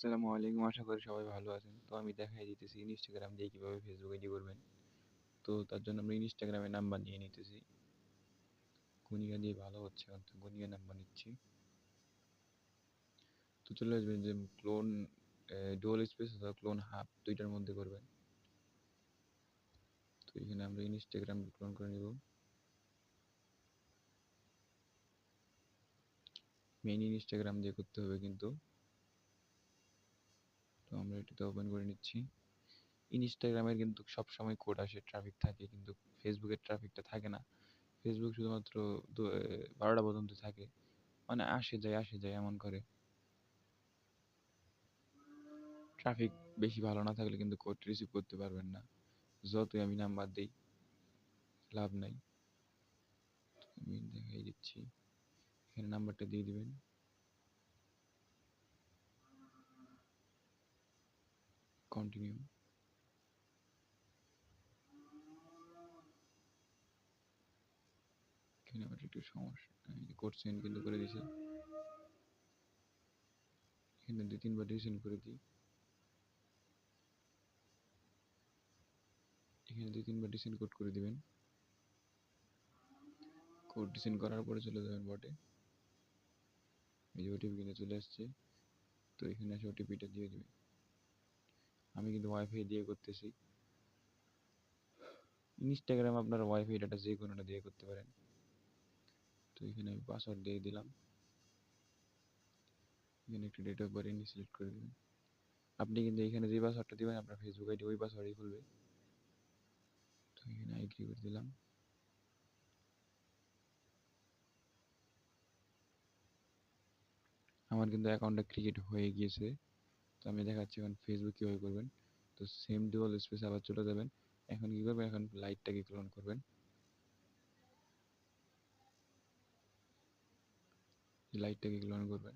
আসসালামু আলাইকুম। আশা করি সবাই ভালো আছেন। তো আমি দেখাই দিতেছি ইনস্টাগ্রাম দিয়ে কিভাবে ফেসবুক আইডি করবেন। তো তার জন্য আমরা ইনস্টাগ্রামে নাম্বার নিয়ে নিতেছি। গুনিয়া দিয়ে ভালো হচ্ছে, অন্তত গুনিয়া নাম্বার নিচ্ছি। তো চলে আসবেন যে ক্লোন ডুয়াল স্পেস অথবা ক্লোন হাফ দুইটার মধ্যে করবেন। তো এখানে আমরা ইনস্টাগ্রাম ক্লোন করে নিব। মেইন ইনস্টাগ্রাম দিয়ে করতে হবে কিন্তু। তো আমরা এটাতে ওপেন করে নিচ্ছি। ইনস্টাগ্রামের কিন্তু সবসময় কোড আসে, ট্রাফিক থাকে, কিন্তু ফেসবুকের ট্রাফিকটা থাকে না। ফেসবুক শুধুমাত্র 12টা পর্যন্ত থাকে, মানে আসে যায় এমন করে। ট্রাফিক বেশি ভালো না থাকলে কিন্তু কোড রিসিভ করতে পারবেন না। যতই আমি নাম্বার দিই লাভ নাই। আমি দেখাই দিচ্ছি, এখানে নাম্বারটা দিয়ে দিবেন। কন্টিনিউ। এখানে আমার একটু সমস্যা, কোড সেন্ড কিন্তু করে দিছে। এখানে 2-3 বার রিসেন্ড করে দিই। এখানে 2-3 বার রিসেন্ড কোড করে দিবেন। কোড রিসেন্ড করার পরে চলে যাবেন বটে। এই যে ওটিপি কিন্তু চলে আসছে। তো এখানে এসে ওটিপিটা দিয়ে দিবেন। আমি কিন্তু ওয়াইফাই দিয়ে করতেছি। ইনস্টাগ্রাম আপনার ওয়াইফাই ডাটা যে কোনোটা দিয়ে করতে পারেন। তো এখানে আমি পাসওয়ার্ড দিয়ে দিলাম। এখানে একটা ডেট অফ বার্থ সিলেক্ট করে দিবেন। আপনি কিন্তু এখানে যে পাসওয়ার্ডটা দিবেন আপনার ফেসবুক আইডি ওই পাসওয়ার্ডই খুলবে। তো এখানে এগ্রি করে দিলাম। আমার কিন্তু অ্যাকাউন্টটা ক্রিয়েট হয়ে গিয়েছে। তো আমি দেখাচ্ছি এখন ফেসবুক কীভাবে করবেন। তো সেম ডুয়াল স্পেস আবার চলে যাবেন। এখন কী করবেন, এখন লাইটটাকে ক্লোন করবেন। লাইটটাকে ক্লোন করবেন।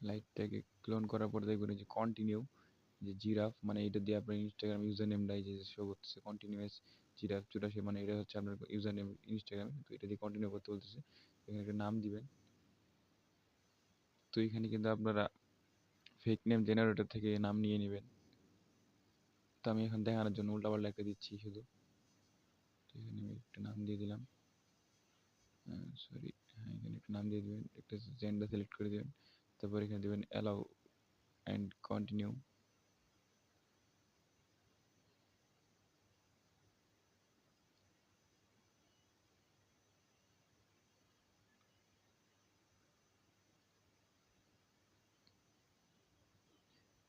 লাইটটাকে ক্লোন করার পর দেখবেন যে কন্টিনিউ, যে জিরাফ, মানে এটা দিয়ে আপনার ইনস্টাগ্রাম ইউজার নেমটাই যে শো করতেছে কন্টিনিউয়াস জিরাফ 84, মানে এটা হচ্ছে আপনার ইউজার নেম ইনস্টাগ্রামে। তো এটা দিয়ে কন্টিনিউ করতে বলতেছে। এখানে একটা নাম দিবেন। তো এখানে কিন্তু আপনারা ফেক নেম জেনারেটর থেকে নাম নিয়ে নেবেন। তো আমি এখন দেখানোর জন্য উল্টাপাল্টা একটা দিচ্ছি শুধু। তো এখানে আমি একটা নাম দিয়ে দিলাম। সরি, হ্যাঁ, এখানে একটা নাম দিয়ে দিবেন, একটা জেন্ডার সিলেক্ট করে দিবেন। তারপর এখানে দিবেন অ্যালাউ অ্যান্ড কন্টিনিউ।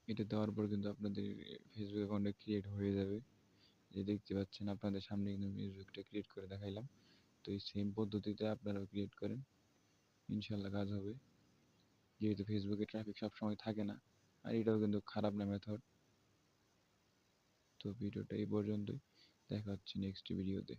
এটা দেওয়ার পর কিন্তু আপনাদের ফেসবুক অ্যাকাউন্টটা ক্রিয়েট হয়ে যাবে। যে দেখতে পাচ্ছেন আপনাদের সামনে কিন্তু ফেসবুকটা ক্রিয়েট করে দেখাইলাম। তো এই সেম পদ্ধতিতে আপনারাও ক্রিয়েট করেন, ইনশাল্লাহ কাজ হবে। যেহেতু ফেসবুকে ট্রাফিক সবসময় থাকে না, আর এটাও কিন্তু খারাপ না মেথড। তো ভিডিওটা এই পর্যন্তই, দেখা হচ্ছে নেক্সট ভিডিওতে।